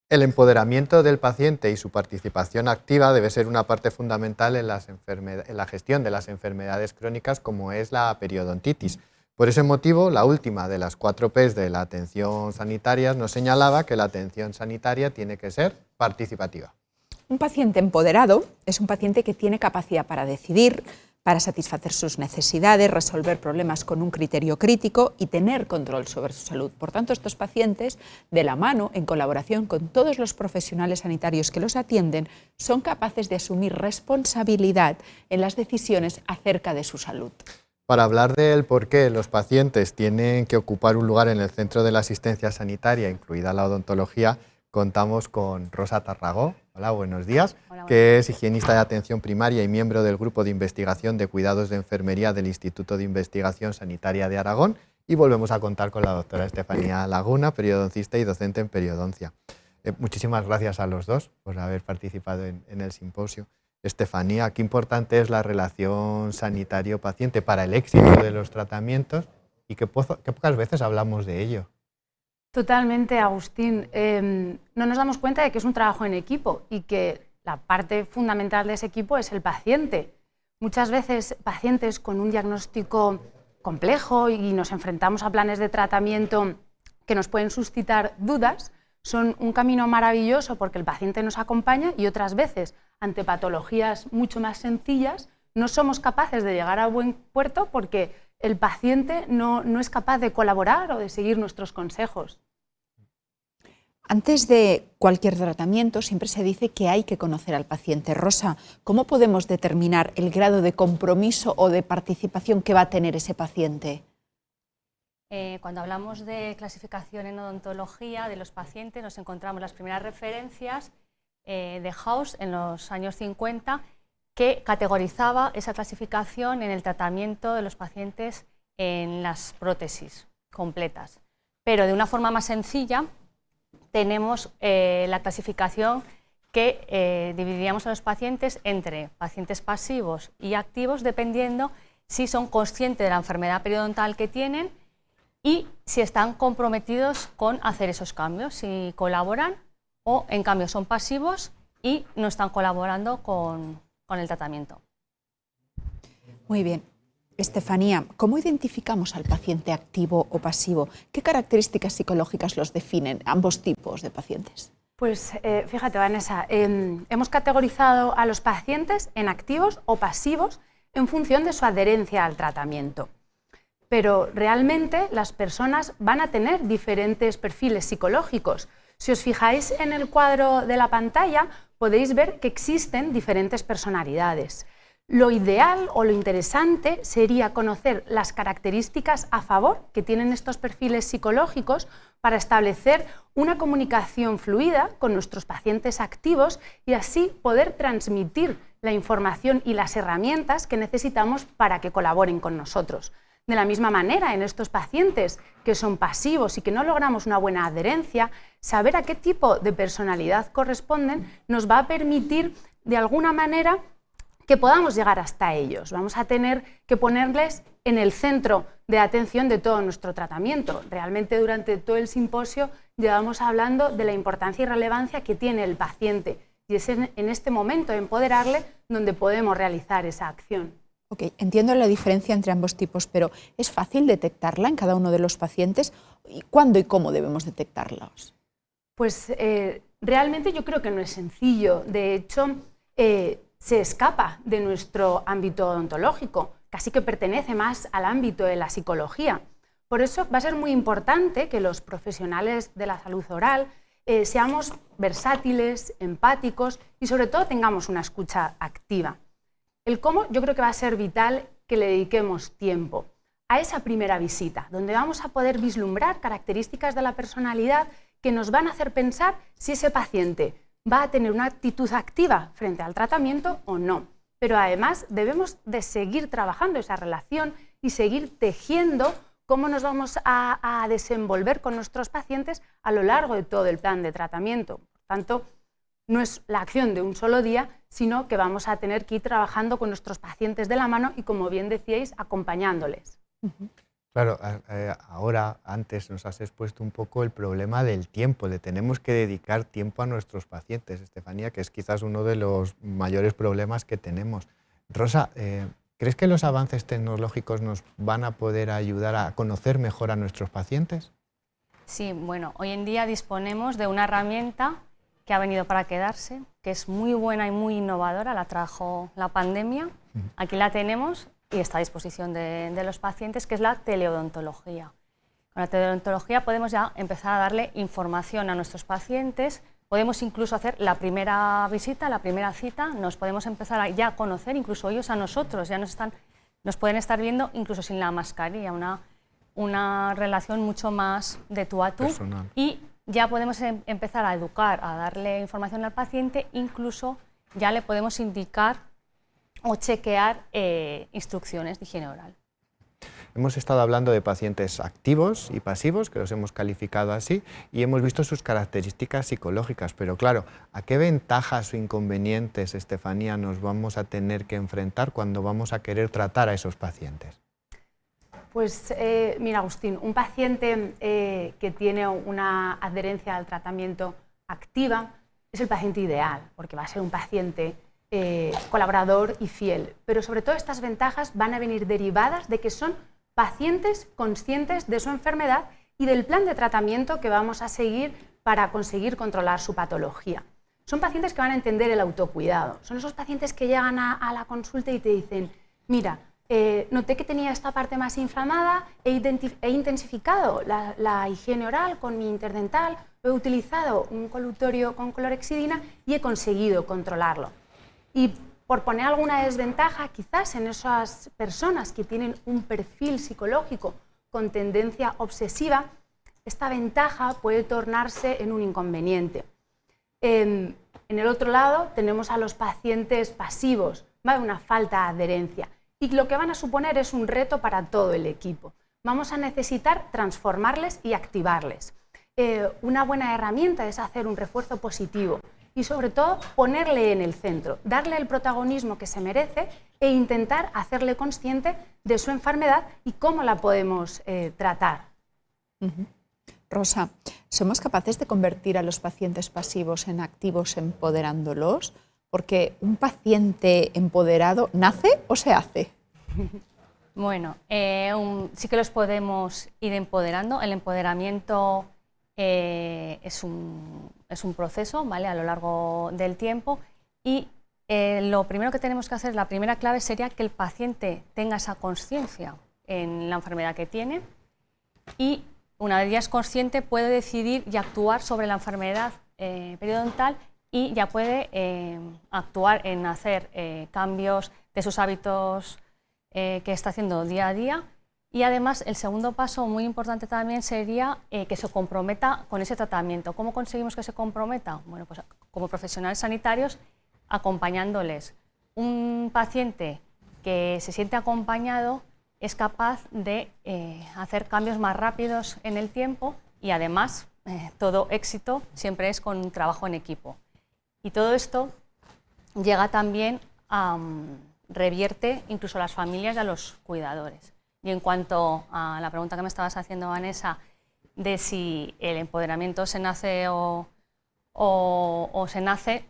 El empoderamiento del paciente y su participación activa debe ser una parte fundamental en la gestión de las enfermedades crónicas como es la periodontitis. Por ese motivo, la última de las 4 P's de la atención sanitaria nos señalaba que la atención sanitaria tiene que ser participativa. Un paciente empoderado es un paciente que tiene capacidad para decidir, para satisfacer sus necesidades, resolver problemas con un criterio crítico y tener control sobre su salud. Por tanto, estos pacientes, de la mano, en colaboración con todos los profesionales sanitarios que los atienden, son capaces de asumir responsabilidad en las decisiones acerca de su salud. Para hablar del por qué los pacientes tienen que ocupar un lugar en el centro de la asistencia sanitaria, incluida la odontología, contamos con Rosa Tarragó. Hola, buenos días. Hola, Que es higienista de atención primaria y miembro del Grupo de Investigación de Cuidados de Enfermería del Instituto de Investigación Sanitaria de Aragón. Y volvemos a contar con la doctora Estefanía Laguna, periodoncista y docente en periodoncia. Muchísimas gracias a los dos por haber participado en el simposio. Estefanía, qué importante es la relación sanitario-paciente para el éxito de los tratamientos y qué pocas veces hablamos de ello. Totalmente, Agustín. No nos damos cuenta de que es un trabajo en equipo y que la parte fundamental de ese equipo es el paciente. Muchas veces pacientes con un diagnóstico complejo y nos enfrentamos a planes de tratamiento que nos pueden suscitar dudas, son un camino maravilloso porque el paciente nos acompaña y otras veces, ante patologías mucho más sencillas, no somos capaces de llegar a buen puerto porque el paciente no es capaz de colaborar o de seguir nuestros consejos. Antes de cualquier tratamiento siempre se dice que hay que conocer al paciente. Rosa, ¿cómo podemos determinar el grado de compromiso o de participación que va a tener ese paciente? Cuando hablamos de clasificación en odontología de los pacientes nos encontramos las primeras referencias de House en los años 50 que categorizaba esa clasificación en el tratamiento de los pacientes en las prótesis completas. Pero de una forma más sencilla tenemos la clasificación que dividiríamos a los pacientes entre pacientes pasivos y activos dependiendo si son conscientes de la enfermedad periodontal que tienen y si están comprometidos con hacer esos cambios, si colaboran o en cambio son pasivos y no están colaborando con el tratamiento. Muy bien. Estefanía, ¿cómo identificamos al paciente activo o pasivo? ¿Qué características psicológicas los definen, ambos tipos de pacientes? Pues fíjate, Vanessa, hemos categorizado a los pacientes en activos o pasivos en función de su adherencia al tratamiento. Pero realmente las personas van a tener diferentes perfiles psicológicos. Si os fijáis en el cuadro de la pantalla, podéis ver que existen diferentes personalidades. Lo ideal o lo interesante sería conocer las características a favor que tienen estos perfiles psicológicos para establecer una comunicación fluida con nuestros pacientes activos y así poder transmitir la información y las herramientas que necesitamos para que colaboren con nosotros. De la misma manera, en estos pacientes que son pasivos y que no logramos una buena adherencia, saber a qué tipo de personalidad corresponden nos va a permitir, de alguna manera, que podamos llegar hasta ellos. Vamos a tener que ponerles en el centro de atención de todo nuestro tratamiento. Realmente durante todo el simposio llevamos hablando de la importancia y relevancia que tiene el paciente y es en este momento de empoderarle donde podemos realizar esa acción. Ok, entiendo la diferencia entre ambos tipos, pero ¿es fácil detectarla en cada uno de los pacientes? ¿Cuándo y cómo debemos detectarlos? Pues realmente yo creo que no es sencillo. De hecho, se escapa de nuestro ámbito odontológico, casi que pertenece más al ámbito de la psicología. Por eso va a ser muy importante que los profesionales de la salud oral seamos versátiles, empáticos y sobre todo tengamos una escucha activa. El cómo yo creo que va a ser vital que le dediquemos tiempo a esa primera visita, donde vamos a poder vislumbrar características de la personalidad que nos van a hacer pensar si ese paciente va a tener una actitud activa frente al tratamiento o no. Pero además debemos de seguir trabajando esa relación y seguir tejiendo cómo nos vamos a desenvolver con nuestros pacientes a lo largo de todo el plan de tratamiento. Por tanto, no es la acción de un solo día, sino que vamos a tener que ir trabajando con nuestros pacientes de la mano y, como bien decíais, acompañándoles. Claro, ahora, antes nos has expuesto un poco el problema del tiempo. Le tenemos que dedicar tiempo a nuestros pacientes, Estefanía, que es quizás uno de los mayores problemas que tenemos. Rosa, ¿crees que los avances tecnológicos nos van a poder ayudar a conocer mejor a nuestros pacientes? Sí, bueno, hoy en día disponemos de una herramienta que ha venido para quedarse, que es muy buena y muy innovadora, la trajo la pandemia. Aquí la tenemos y está a disposición de los pacientes, que es la teleodontología. Con la teleodontología podemos ya empezar a darle información a nuestros pacientes, podemos incluso hacer la primera visita, la primera cita, nos podemos empezar a ya conocer, incluso ellos a nosotros, ya nos pueden estar viendo incluso sin la mascarilla, una relación mucho más de tú a tú. Personal. Y ya podemos empezar a educar, a darle información al paciente, incluso ya le podemos indicar o chequear instrucciones de higiene oral. Hemos estado hablando de pacientes activos y pasivos, que los hemos calificado así, y hemos visto sus características psicológicas, pero claro, ¿a qué ventajas o inconvenientes, Estefanía, nos vamos a tener que enfrentar cuando vamos a querer tratar a esos pacientes? Pues mira, Agustín, un paciente que tiene una adherencia al tratamiento activa es el paciente ideal, porque va a ser un paciente colaborador y fiel. Pero sobre todo estas ventajas van a venir derivadas de que son pacientes conscientes de su enfermedad y del plan de tratamiento que vamos a seguir para conseguir controlar su patología. Son pacientes que van a entender el autocuidado. Son esos pacientes que llegan a la consulta y te dicen, mira, noté que tenía esta parte más inflamada, he intensificado la higiene oral con mi interdental, he utilizado un colutorio con clorhexidina y he conseguido controlarlo. Y por poner alguna desventaja, quizás en esas personas que tienen un perfil psicológico con tendencia obsesiva, esta ventaja puede tornarse en un inconveniente. En el otro lado tenemos a los pacientes pasivos, ¿vale? Una falta de adherencia. Y lo que van a suponer es un reto para todo el equipo. Vamos a necesitar transformarles y activarles. Una buena herramienta es hacer un refuerzo positivo y sobre todo ponerle en el centro, darle el protagonismo que se merece e intentar hacerle consciente de su enfermedad y cómo la podemos tratar. Rosa, ¿somos capaces de convertir a los pacientes pasivos en activos empoderándolos? Porque un paciente empoderado, ¿nace o se hace? Bueno, sí que los podemos ir empoderando. El empoderamiento es un proceso, ¿vale?, a lo largo del tiempo, y lo primero que tenemos que hacer, la primera clave sería que el paciente tenga esa conciencia en la enfermedad que tiene, y una vez ya es consciente puede decidir y actuar sobre la enfermedad periodontal y ya puede actuar en hacer cambios de sus hábitos que está haciendo día a día. Y además el segundo paso muy importante también sería que se comprometa con ese tratamiento. ¿Cómo conseguimos que se comprometa? Bueno, pues como profesionales sanitarios acompañándoles. Un paciente que se siente acompañado es capaz de hacer cambios más rápidos en el tiempo y además todo éxito siempre es con un trabajo en equipo. Y todo esto llega también a revierte incluso a las familias y a los cuidadores. Y en cuanto a la pregunta que me estabas haciendo, Vanessa, de si el empoderamiento se nace o se nace,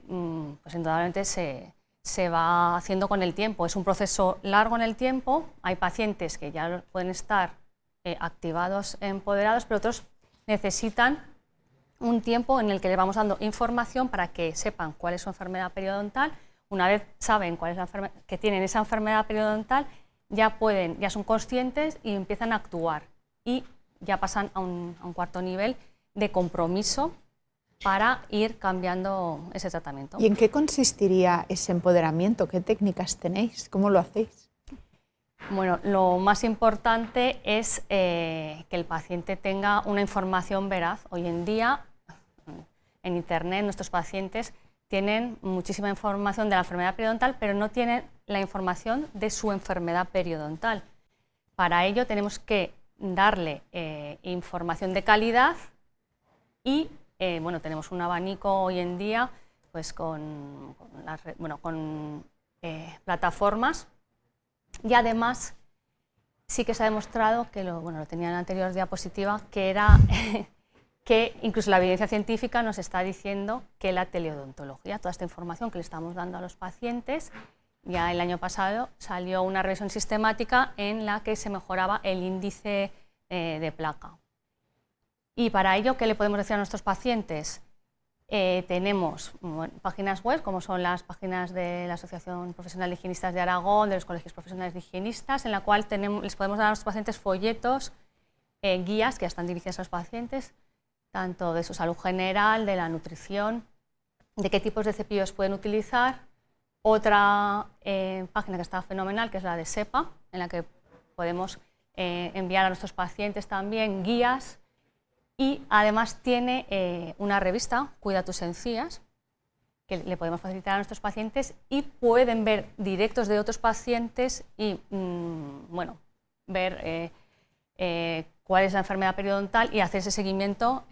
pues indudablemente se va haciendo con el tiempo. Es un proceso largo en el tiempo. Hay pacientes que ya pueden estar activados, empoderados, pero otros necesitan un tiempo en el que les vamos dando información para que sepan cuál es su enfermedad periodontal. Una vez saben cuál es la enfermedad, que tienen esa enfermedad periodontal, ya son conscientes y empiezan a actuar y ya pasan a un cuarto nivel de compromiso para ir cambiando ese tratamiento. ¿Y en qué consistiría ese empoderamiento? ¿Qué técnicas tenéis? ¿Cómo lo hacéis? Bueno, lo más importante es que el paciente tenga una información veraz. Hoy en día, en Internet, nuestros pacientes tienen muchísima información de la enfermedad periodontal, pero no tienen la información de su enfermedad periodontal. Para ello tenemos que darle información de calidad y bueno, tenemos un abanico hoy en día pues con plataformas, y además sí que se ha demostrado, que lo tenía en la anterior diapositiva, que era que incluso la evidencia científica nos está diciendo que la teleodontología, toda esta información que le estamos dando a los pacientes, ya el año pasado salió una revisión sistemática en la que se mejoraba el índice de placa. Y para ello, ¿qué le podemos decir a nuestros pacientes? Tenemos páginas web, como son las páginas de la Asociación Profesional de Higienistas de Aragón, de los Colegios Profesionales de Higienistas, en la cual les podemos dar a nuestros pacientes folletos, guías que ya están dirigidas a los pacientes, tanto de su salud general, de la nutrición, de qué tipos de cepillos pueden utilizar. Otra página que está fenomenal, que es la de SEPA, en la que podemos enviar a nuestros pacientes también guías, y además tiene una revista, Cuida tus encías, que le podemos facilitar a nuestros pacientes y pueden ver directos de otros pacientes y ver cuál es la enfermedad periodontal y hacer ese seguimiento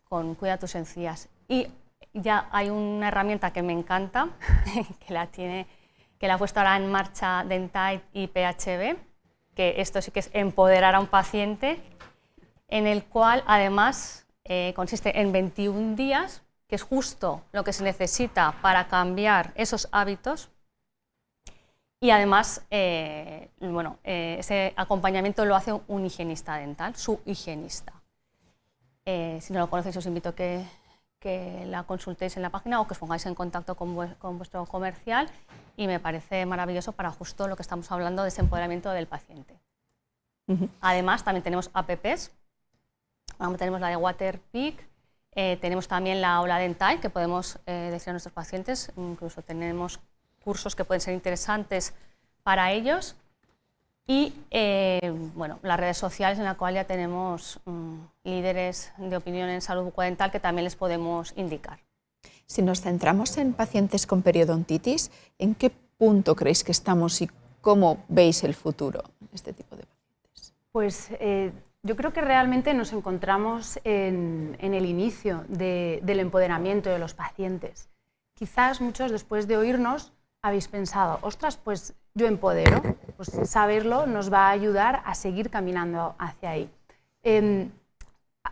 con Cuida tus encías. Y ya hay una herramienta que me encanta, que la ha puesto ahora en marcha Dentite y PHB, que esto sí que es empoderar a un paciente, en el cual además consiste en 21 días, que es justo lo que se necesita para cambiar esos hábitos, y además ese acompañamiento lo hace un higienista dental, su higienista. Si no lo conocéis, os invito a que la consultéis en la página o que os pongáis en contacto con vuestro comercial, y me parece maravilloso para justo lo que estamos hablando de ese empoderamiento del paciente. Además, también tenemos apps. Tenemos la de Waterpik, tenemos también la Aula Dental, que podemos decir a nuestros pacientes, incluso tenemos cursos que pueden ser interesantes para ellos, y las redes sociales, en la cual ya tenemos líderes de opinión en salud bucodental que también les podemos indicar. Si nos centramos en pacientes con periodontitis, ¿en qué punto creéis que estamos y cómo veis el futuro en este tipo de pacientes? Pues yo creo que realmente nos encontramos en el inicio del empoderamiento de los pacientes. Quizás muchos, después de oírnos, habéis pensado, ostras, pues yo empodero. Pues saberlo nos va a ayudar a seguir caminando hacia ahí.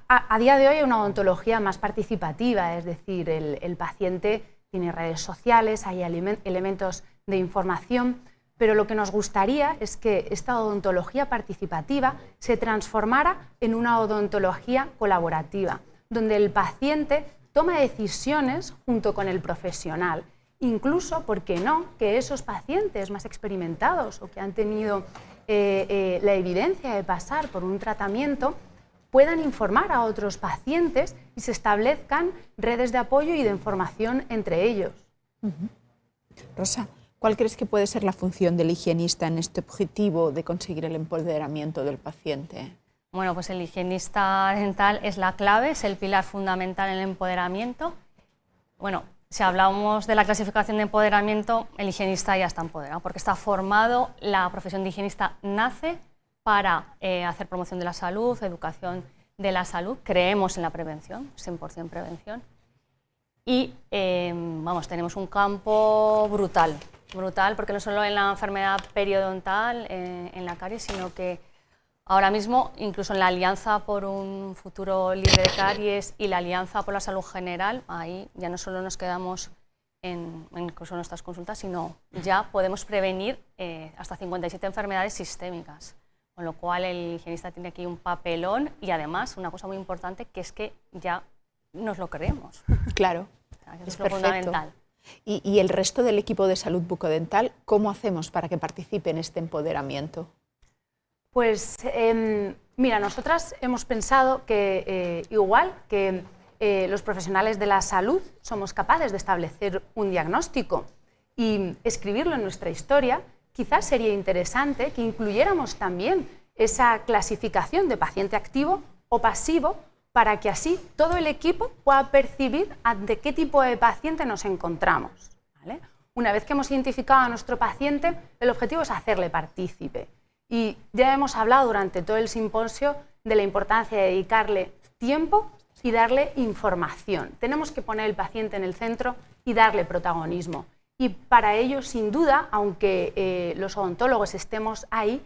A día de hoy hay una odontología más participativa, es decir, el paciente tiene redes sociales, hay elementos de información, pero lo que nos gustaría es que esta odontología participativa se transformara en una odontología colaborativa, donde el paciente toma decisiones junto con el profesional. Incluso, ¿por qué no?, que esos pacientes más experimentados o que han tenido la evidencia de pasar por un tratamiento puedan informar a otros pacientes y se establezcan redes de apoyo y de información entre ellos. Rosa, ¿cuál crees que puede ser la función del higienista en este objetivo de conseguir el empoderamiento del paciente? Bueno, pues el higienista dental es la clave, es el pilar fundamental en el empoderamiento. Bueno, si hablamos de la clasificación de empoderamiento, el higienista ya está empoderado, porque está formado, la profesión de higienista nace para hacer promoción de la salud, educación de la salud, creemos en la prevención, 100% prevención, y tenemos un campo brutal, porque no solo en la enfermedad periodontal, en la caries, sino que ahora mismo, incluso en la Alianza por un futuro libre de caries y la Alianza por la Salud General, ahí ya no solo nos quedamos incluso en nuestras consultas, sino ya podemos prevenir hasta 57 enfermedades sistémicas, con lo cual el higienista tiene aquí un papelón y además una cosa muy importante, que es que ya nos lo creemos. Claro, o sea, que es lo fundamental. ¿Y el resto del equipo de salud bucodental, cómo hacemos para que participe en este empoderamiento? Pues mira, nosotras hemos pensado que igual que los profesionales de la salud somos capaces de establecer un diagnóstico y escribirlo en nuestra historia, quizás sería interesante que incluyéramos también esa clasificación de paciente activo o pasivo para que así todo el equipo pueda percibir ante qué tipo de paciente nos encontramos, ¿vale? Una vez que hemos identificado a nuestro paciente, el objetivo es hacerle partícipe. Y ya hemos hablado durante todo el simposio de la importancia de dedicarle tiempo y darle información. Tenemos que poner al paciente en el centro y darle protagonismo. Y para ello, sin duda, aunque los odontólogos estemos ahí,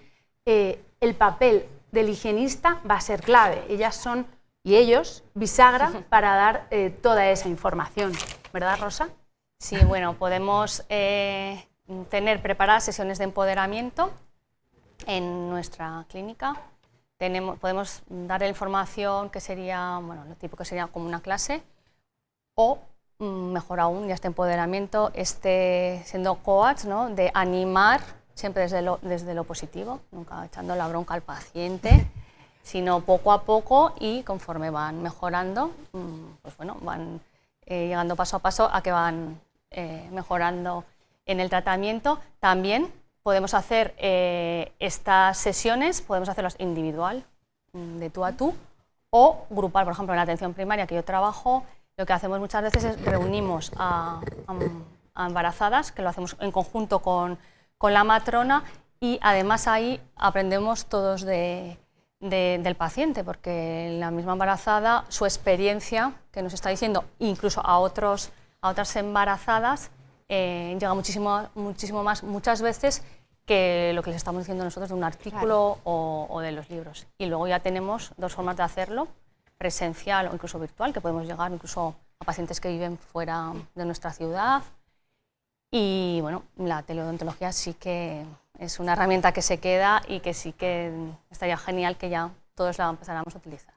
el papel del higienista va a ser clave. Ellas son, y ellos, bisagra para dar toda esa información. ¿Verdad, Rosa? Sí, bueno, podemos tener preparadas sesiones de empoderamiento en nuestra clínica. Podemos dar información que sería, bueno, lo típico que sería como una clase, o mejor aún, ya este empoderamiento esté siendo coach, ¿no? De animar siempre desde lo positivo, nunca echando la bronca al paciente, sino poco a poco, y conforme van mejorando, pues bueno, van llegando paso a paso a que van mejorando en el tratamiento. También podemos hacer estas sesiones, podemos hacerlas individual, de tú a tú, o grupal. Por ejemplo, en la atención primaria que yo trabajo, lo que hacemos muchas veces es reunimos a embarazadas, que lo hacemos en conjunto con la matrona, y además ahí aprendemos todos del paciente, porque la misma embarazada, su experiencia que nos está diciendo, incluso a otras embarazadas, llega muchísimo más muchas veces que lo que les estamos diciendo nosotros de un artículo, claro, o de los libros. Y luego ya tenemos dos formas de hacerlo, presencial o incluso virtual, que podemos llegar incluso a pacientes que viven fuera de nuestra ciudad. Y bueno, la teleodontología sí que es una herramienta que se queda y que sí que estaría genial que ya todos la empezáramos a utilizar.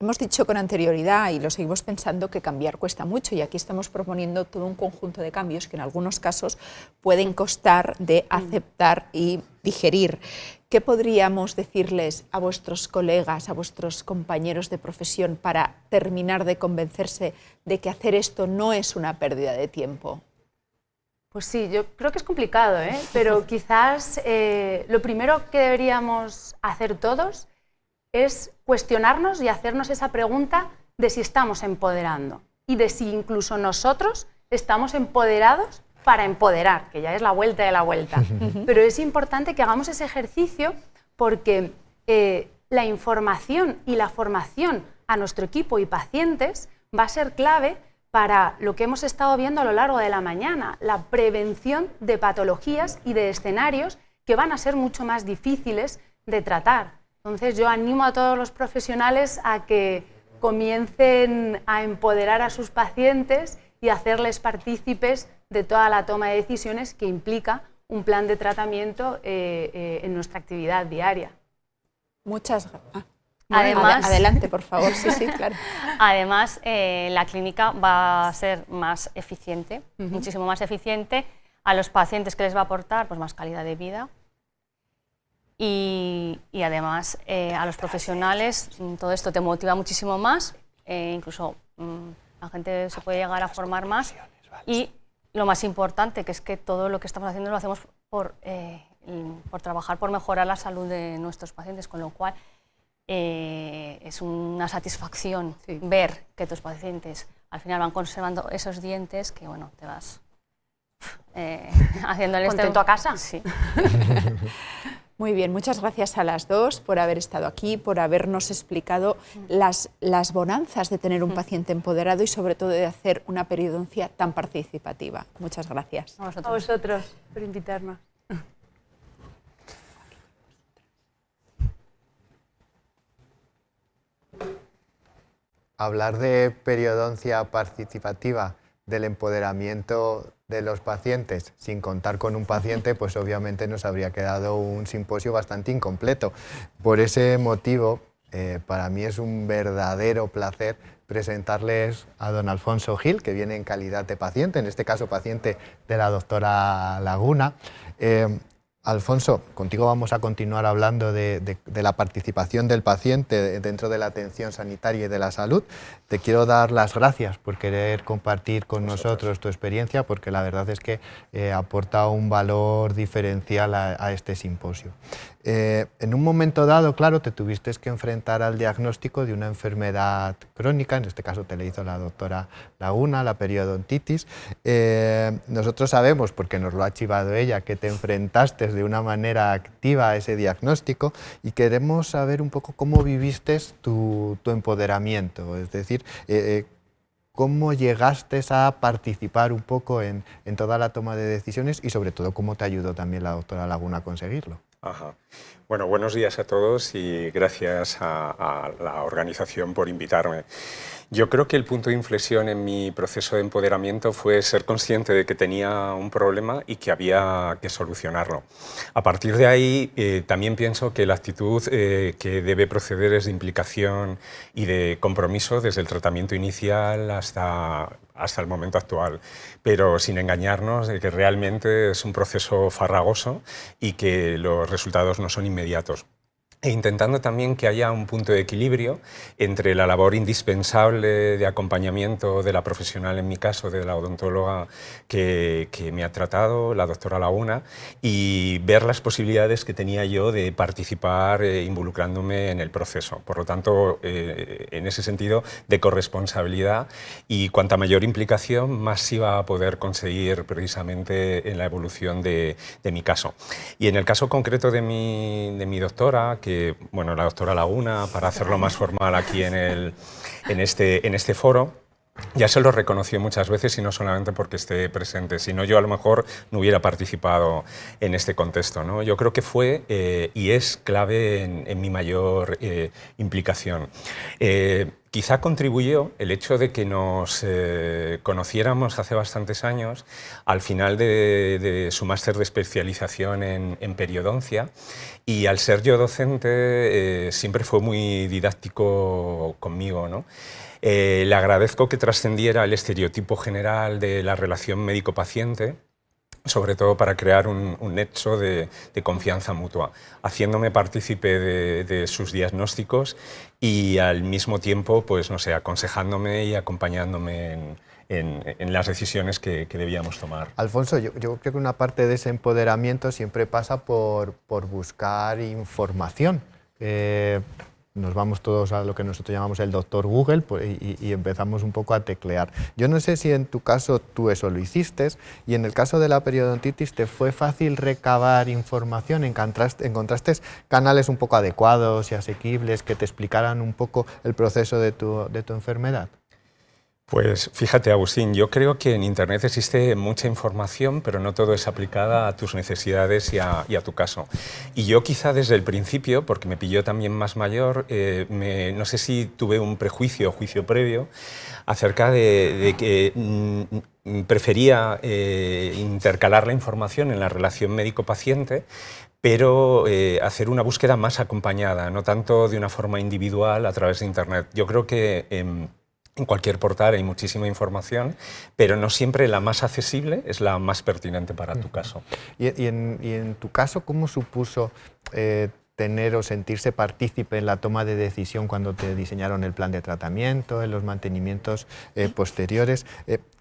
Hemos dicho con anterioridad, y lo seguimos pensando, que cambiar cuesta mucho, y aquí estamos proponiendo todo un conjunto de cambios que en algunos casos pueden costar de aceptar y digerir. ¿Qué podríamos decirles a vuestros colegas, a vuestros compañeros de profesión, para terminar de convencerse de que hacer esto no es una pérdida de tiempo? Pues sí, yo creo que es complicado, pero quizás lo primero que deberíamos hacer todos es cuestionarnos y hacernos esa pregunta de si estamos empoderando y de si incluso nosotros estamos empoderados para empoderar, que ya es la vuelta de la vuelta. Pero es importante que hagamos ese ejercicio, porque la información y la formación a nuestro equipo y pacientes va a ser clave para lo que hemos estado viendo a lo largo de la mañana, la prevención de patologías y de escenarios que van a ser mucho más difíciles de tratar. Entonces yo animo a todos los profesionales a que comiencen a empoderar a sus pacientes y hacerles partícipes de toda la toma de decisiones que implica un plan de tratamiento en nuestra actividad diaria. Muchas gracias. Además, adelante, por favor. Sí, sí, claro. Además, la clínica va a ser más eficiente, muchísimo más eficiente. A los pacientes, que les va a aportar pues más calidad de vida. Y además a los profesionales todo esto te motiva muchísimo más, incluso la gente se puede llegar a formar más, y lo más importante, que es que todo lo que estamos haciendo lo hacemos por trabajar por mejorar la salud de nuestros pacientes, con lo cual es una satisfacción ver que tus pacientes al final van conservando esos dientes, que bueno, te vas haciéndoles ¿contento a casa? Sí. Muy bien, muchas gracias a las dos por haber estado aquí, por habernos explicado las bonanzas de tener un paciente empoderado y sobre todo de hacer una periodoncia tan participativa. Muchas gracias. A vosotros por invitarnos. Hablar de periodoncia participativa, del empoderamiento de los pacientes, sin contar con un paciente, pues obviamente nos habría quedado un simposio bastante incompleto. Por ese motivo, para mí es un verdadero placer presentarles a don Alfonso Gil, que viene en calidad de paciente, en este caso paciente de la doctora Laguna. Alfonso, contigo vamos a continuar hablando de la participación del paciente dentro de la atención sanitaria y de la salud. Te quiero dar las gracias por querer compartir con nosotros tu experiencia, porque la verdad es que aporta un valor diferencial a este simposio. En un momento dado, claro, te tuviste que enfrentar al diagnóstico de una enfermedad crónica, en este caso te la hizo la doctora Laguna, la periodontitis. Nosotros sabemos, porque nos lo ha chivado ella, que te enfrentaste de una manera activa a ese diagnóstico, y queremos saber un poco cómo viviste tu empoderamiento, es decir, cómo llegaste a participar un poco en toda la toma de decisiones y sobre todo cómo te ayudó también la doctora Laguna a conseguirlo. Ajá. Bueno, buenos días a todos y gracias a la organización por invitarme. Yo creo que el punto de inflexión en mi proceso de empoderamiento fue ser consciente de que tenía un problema y que había que solucionarlo. A partir de ahí, también pienso que la actitud que debe proceder es de implicación y de compromiso desde el tratamiento inicial hasta el momento actual, pero sin engañarnos de que realmente es un proceso farragoso y que los resultados no son inmediatos. E intentando también que haya un punto de equilibrio entre la labor indispensable de acompañamiento de la profesional, en mi caso, de la odontóloga que me ha tratado, la doctora Laguna, y ver las posibilidades que tenía yo de participar involucrándome en el proceso. Por lo tanto, en ese sentido, de corresponsabilidad, y cuanta mayor implicación, más se iba a poder conseguir precisamente en la evolución de mi caso. Y en el caso concreto de mi doctora, bueno, la doctora Laguna, para hacerlo más formal aquí en este foro, ya se lo reconoció muchas veces y no solamente porque esté presente, sino yo a lo mejor no hubiera participado en este contexto, ¿no? Yo creo que fue y es clave en mi mayor implicación. Quizá contribuyó el hecho de que nos conociéramos hace bastantes años al final de su máster de especialización en periodoncia, y al ser yo docente siempre fue muy didáctico conmigo, ¿no? Le agradezco que trascendiera el estereotipo general de la relación médico-paciente, sobre todo para crear un nexo de confianza mutua, haciéndome partícipe de sus diagnósticos y al mismo tiempo, pues no sé, aconsejándome y acompañándome en las decisiones que debíamos tomar. Alfonso, yo creo que una parte de ese empoderamiento siempre pasa por buscar información. Nos vamos todos a lo que nosotros llamamos el doctor Google y empezamos un poco a teclear. Yo no sé si en tu caso tú eso lo hiciste, y en el caso de la periodontitis te fue fácil recabar información, encontraste canales un poco adecuados y asequibles que te explicaran un poco el proceso de tu enfermedad. Pues fíjate, Agustín, yo creo que en Internet existe mucha información, pero no todo es aplicada a tus necesidades y a tu caso. Y yo quizá desde el principio, porque me pilló también más mayor, no sé si tuve un prejuicio o juicio previo acerca de que prefería intercalar la información en la relación médico-paciente, pero hacer una búsqueda más acompañada, no tanto de una forma individual a través de Internet. Yo creo que en cualquier portal hay muchísima información, pero no siempre la más accesible es la más pertinente para tu caso. Y en tu caso, ¿cómo supuso tener o sentirse partícipe en la toma de decisión cuando te diseñaron el plan de tratamiento, en los mantenimientos posteriores?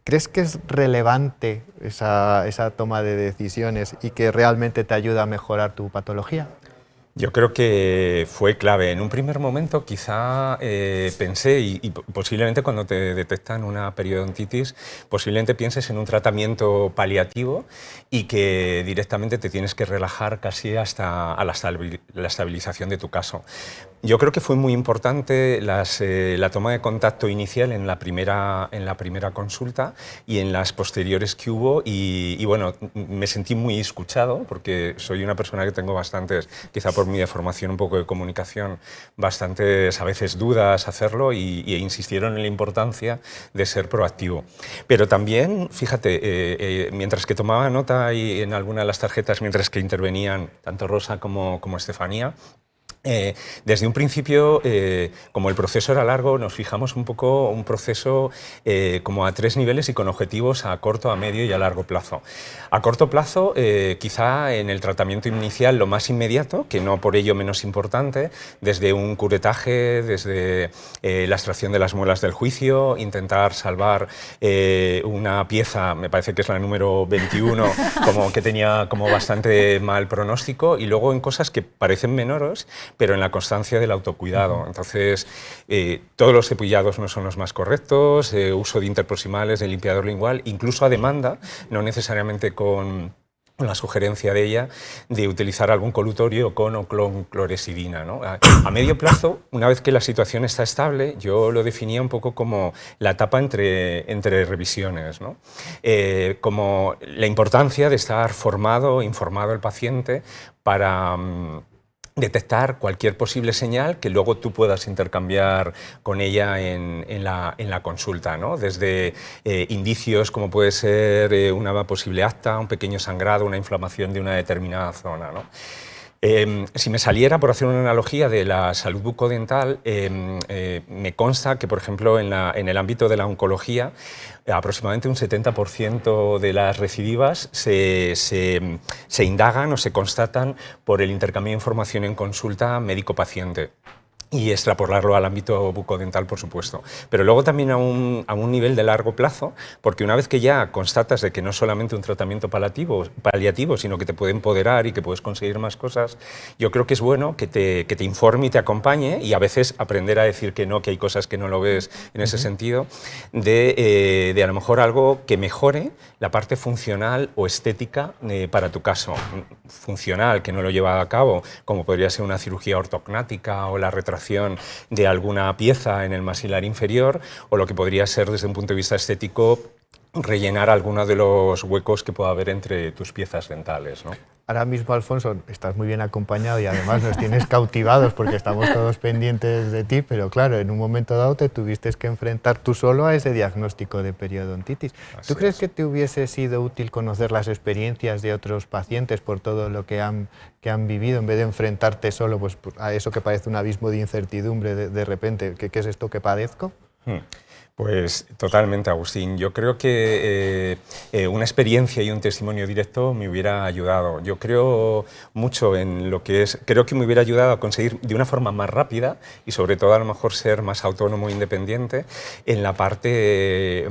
¿Crees que es relevante esa toma de decisiones y que realmente te ayuda a mejorar tu patología? Yo creo que fue clave. En un primer momento quizá pensé, y posiblemente cuando te detectan una periodontitis, posiblemente pienses en un tratamiento paliativo y que directamente te tienes que relajar casi hasta a la estabilización de tu caso. Yo creo que fue muy importante la toma de contacto inicial en la primera consulta y en las posteriores que hubo, y bueno, me sentí muy escuchado porque soy una persona que tengo bastantes, quizá por mi formación un poco de comunicación, bastantes a veces dudas hacerlo, y insistieron en la importancia de ser proactivo. Pero también, fíjate, mientras que tomaba nota y en alguna de las tarjetas, mientras que intervenían tanto Rosa como Estefanía, desde un principio, como el proceso era largo, nos fijamos un poco un proceso como a 3 niveles y con objetivos a corto, a medio y a largo plazo. A corto plazo, quizá en el tratamiento inicial lo más inmediato, que no por ello menos importante, desde un curetaje, desde la extracción de las muelas del juicio, intentar salvar una pieza, me parece que es la número 21, como que tenía como bastante mal pronóstico, y luego en cosas que parecen menores, pero en la constancia del autocuidado. Entonces, todos los cepillados no son los más correctos, uso de interproximales, de limpiador lingual, incluso a demanda, no necesariamente con la sugerencia de ella de utilizar algún colutorio con o con cloresidina, ¿no? A medio plazo, una vez que la situación está estable, yo lo definía un poco como la etapa entre revisiones, ¿no? Como la importancia de estar informado el paciente para detectar cualquier posible señal que luego tú puedas intercambiar con ella en la consulta, ¿no? Desde indicios como puede ser una posible acta, un pequeño sangrado, una inflamación de una determinada zona, ¿no? Si me saliera, por hacer una analogía de la salud bucodental, me consta que, por ejemplo, en el ámbito de la oncología, aproximadamente un 70% de las recidivas se indagan o se constatan por el intercambio de información en consulta médico-paciente. Y extrapolarlo al ámbito bucodental, por supuesto. Pero luego también a un nivel de largo plazo, porque una vez que ya constatas de que no es solamente un tratamiento paliativo, sino que te puede empoderar y que puedes conseguir más cosas, yo creo que es bueno que te informe y te acompañe, y a veces aprender a decir que no, que hay cosas que no lo ves en ese sentido, de a lo mejor algo que mejore la parte funcional o estética para tu caso. Funcional, que no lo lleva a cabo, como podría ser una cirugía ortognática o la retracción de alguna pieza en el maxilar inferior, o lo que podría ser desde un punto de vista estético rellenar alguno de los huecos que pueda haber entre tus piezas dentales, ¿no? Ahora mismo, Alfonso, estás muy bien acompañado y además nos tienes cautivados porque estamos todos pendientes de ti, pero claro, en un momento dado te tuviste que enfrentar tú solo a ese diagnóstico de periodontitis. ¿Tú crees que te hubiese sido útil conocer las experiencias de otros pacientes por todo lo que han vivido, en vez de enfrentarte solo pues, a eso que parece un abismo de incertidumbre de repente? ¿Qué es esto que padezco? Pues totalmente, Agustín. Yo creo que una experiencia y un testimonio directo me hubiera ayudado. Yo creo mucho en lo que es... Creo que me hubiera ayudado a conseguir de una forma más rápida y sobre todo a lo mejor ser más autónomo e independiente en la parte...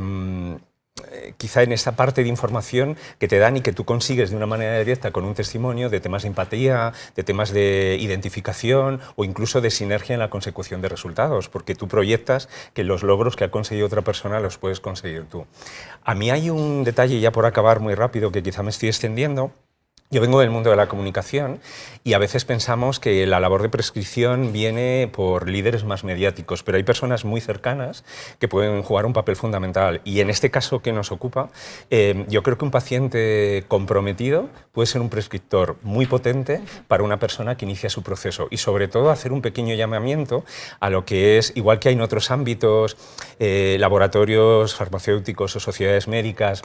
quizá en esa parte de información que te dan y que tú consigues de una manera directa con un testimonio de temas de empatía, de temas de identificación o incluso de sinergia en la consecución de resultados, porque tú proyectas que los logros que ha conseguido otra persona los puedes conseguir tú. A mí hay un detalle, ya por acabar muy rápido, que quizá me estoy extendiendo. Yo vengo del mundo de la comunicación y a veces pensamos que la labor de prescripción viene por líderes más mediáticos, pero hay personas muy cercanas que pueden jugar un papel fundamental. Y en este caso que nos ocupa, yo creo que un paciente comprometido puede ser un prescriptor muy potente para una persona que inicia su proceso y sobre todo hacer un pequeño llamamiento a lo que es, igual que hay en otros ámbitos, laboratorios farmacéuticos o sociedades médicas,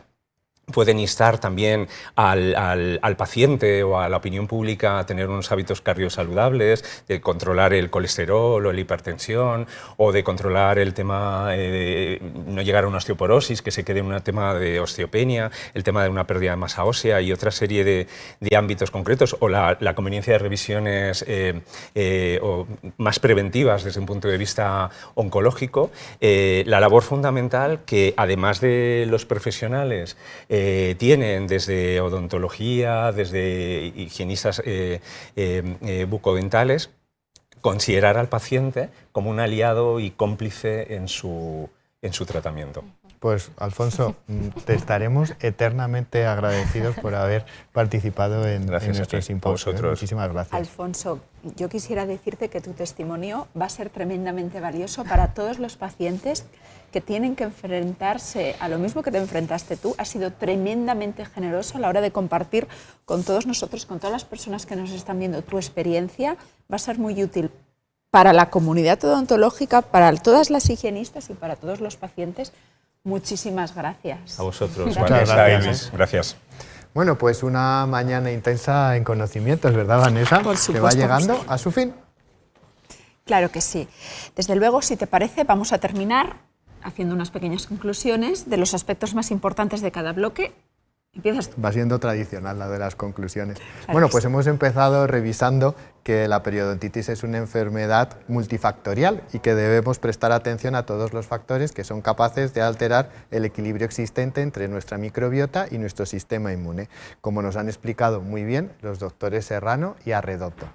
pueden instar también al paciente o a la opinión pública a tener unos hábitos cardiosaludables, de controlar el colesterol o la hipertensión, o de controlar el tema de no llegar a una osteoporosis, que se quede en un tema de osteopenia, el tema de una pérdida de masa ósea y otra serie de ámbitos concretos, o la conveniencia de revisiones o más preventivas desde un punto de vista oncológico. La labor fundamental que, además de los profesionales, tienen desde odontología, desde higienistas bucodentales, considerar al paciente como un aliado y cómplice en su tratamiento. Pues, Alfonso, te estaremos eternamente agradecidos por haber participado en nuestro simposio. Muchísimas gracias. Alfonso, yo quisiera decirte que tu testimonio va a ser tremendamente valioso para todos los pacientes que tienen que enfrentarse a lo mismo que te enfrentaste tú. Has sido tremendamente generoso a la hora de compartir con todos nosotros, con todas las personas que nos están viendo, tu experiencia. Va a ser muy útil para la comunidad odontológica, para todas las higienistas y para todos los pacientes. Muchísimas gracias. A vosotros. Gracias. Gracias. Bueno, pues una mañana intensa en conocimientos, ¿verdad, Vanessa? Por supuesto. Que va llegando a su fin. Claro que sí. Desde luego, si te parece, vamos a terminar haciendo unas pequeñas conclusiones de los aspectos más importantes de cada bloque. Empiezas tú. Va siendo tradicional la de las conclusiones. Claro Bueno, que pues sí. hemos empezado revisando que la periodontitis es una enfermedad multifactorial y que debemos prestar atención a todos los factores que son capaces de alterar el equilibrio existente entre nuestra microbiota y nuestro sistema inmune, como nos han explicado muy bien los doctores Serrano y Arredondo.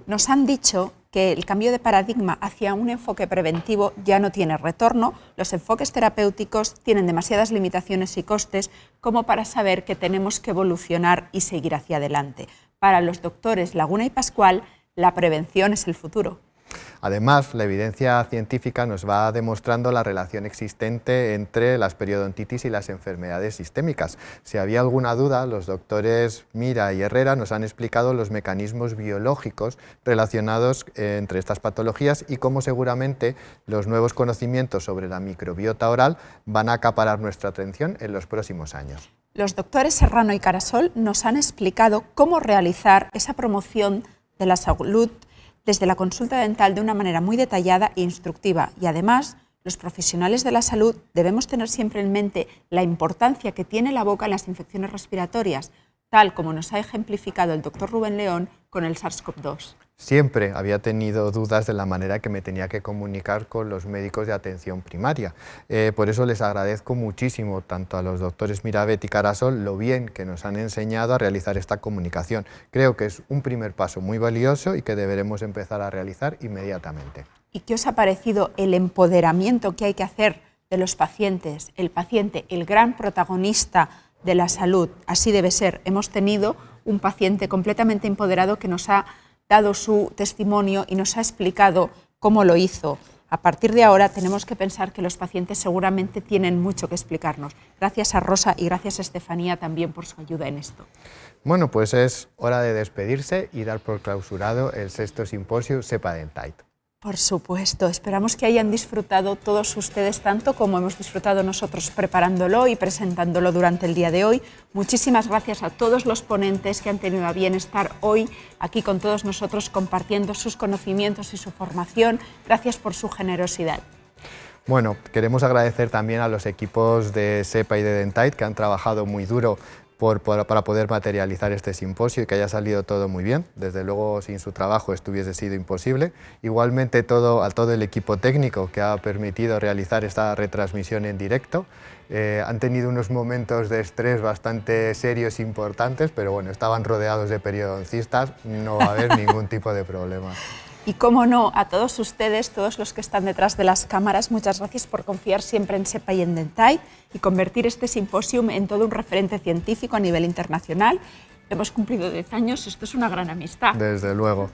Nos han dicho que el cambio de paradigma hacia un enfoque preventivo ya no tiene retorno. Los enfoques terapéuticos tienen demasiadas limitaciones y costes como para saber que tenemos que evolucionar y seguir hacia adelante. Para los doctores Laguna y Pascual, la prevención es el futuro. Además, la evidencia científica nos va demostrando la relación existente entre las periodontitis y las enfermedades sistémicas. Si había alguna duda, los doctores Mira y Herrera nos han explicado los mecanismos biológicos relacionados entre estas patologías y cómo seguramente los nuevos conocimientos sobre la microbiota oral van a acaparar nuestra atención en los próximos años. Los doctores Serrano y Carasol nos han explicado cómo realizar esa promoción de la salud desde la consulta dental de una manera muy detallada e instructiva, y además los profesionales de la salud debemos tener siempre en mente la importancia que tiene la boca en las infecciones respiratorias, tal como nos ha ejemplificado el doctor Rubén León con el SARS-CoV-2. Siempre había tenido dudas de la manera que me tenía que comunicar con los médicos de atención primaria. Por eso les agradezco muchísimo tanto a los doctores Mirabet y Carasol lo bien que nos han enseñado a realizar esta comunicación. Creo que es un primer paso muy valioso y que deberemos empezar a realizar inmediatamente. ¿Y qué os ha parecido el empoderamiento que hay que hacer de los pacientes? El paciente, el gran protagonista de la salud, así debe ser. Hemos tenido un paciente completamente empoderado que nos ha dado su testimonio y nos ha explicado cómo lo hizo. A partir de ahora tenemos que pensar que los pacientes seguramente tienen mucho que explicarnos. Gracias a Rosa y gracias a Estefanía también por su ayuda en esto. Bueno, pues es hora de despedirse y dar por clausurado el 6º simposio SEPA Dentate. Por supuesto, esperamos que hayan disfrutado todos ustedes tanto como hemos disfrutado nosotros preparándolo y presentándolo durante el día de hoy. Muchísimas gracias a todos los ponentes que han tenido a bien estar hoy aquí con todos nosotros compartiendo sus conocimientos y su formación. Gracias por su generosidad. Bueno, queremos agradecer también a los equipos de SEPA y de Dentate que han trabajado muy duro para poder materializar este simposio y que haya salido todo muy bien. Desde luego, sin su trabajo esto hubiese sido imposible. Igualmente a todo el equipo técnico que ha permitido realizar esta retransmisión en directo. Han tenido unos momentos de estrés bastante serios e importantes, pero bueno, estaban rodeados de periodoncistas, no va a haber ningún tipo de problema. Y cómo no, a todos ustedes, todos los que están detrás de las cámaras, muchas gracias por confiar siempre en SEPA y en Dentate y convertir este simposium en todo un referente científico a nivel internacional. Hemos cumplido 10 años, esto es una gran amistad. Desde luego.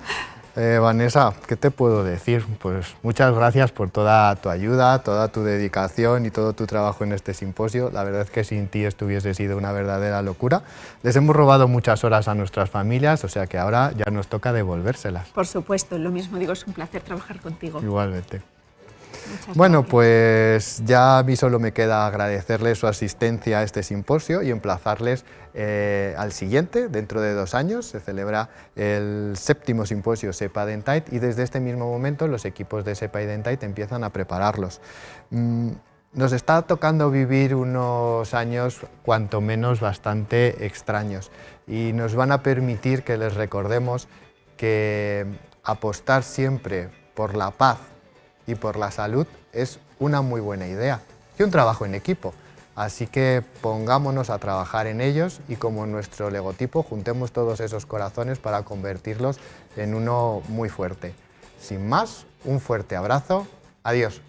Vanessa, ¿qué te puedo decir? Pues muchas gracias por toda tu ayuda, toda tu dedicación y todo tu trabajo en este simposio. La verdad es que sin ti esto hubiese sido una verdadera locura. Les hemos robado muchas horas a nuestras familias, o sea que ahora ya nos toca devolvérselas. Por supuesto, lo mismo digo, es un placer trabajar contigo. Igualmente. Muchas Bueno, gracias. pues ya a mí solo me queda agradecerles su asistencia a este simposio y emplazarles al siguiente. Dentro de 2 años se celebra el 7º simposio SEPA Dentate y desde este mismo momento los equipos de SEPA y Dentate empiezan a prepararlos. Nos está tocando vivir unos años cuanto menos bastante extraños y nos van a permitir que les recordemos que apostar siempre por la paz y por la salud es una muy buena idea y un trabajo en equipo. Así que pongámonos a trabajar en ellos y como nuestro logotipo juntemos todos esos corazones para convertirlos en uno muy fuerte. Sin más, un fuerte abrazo. Adiós.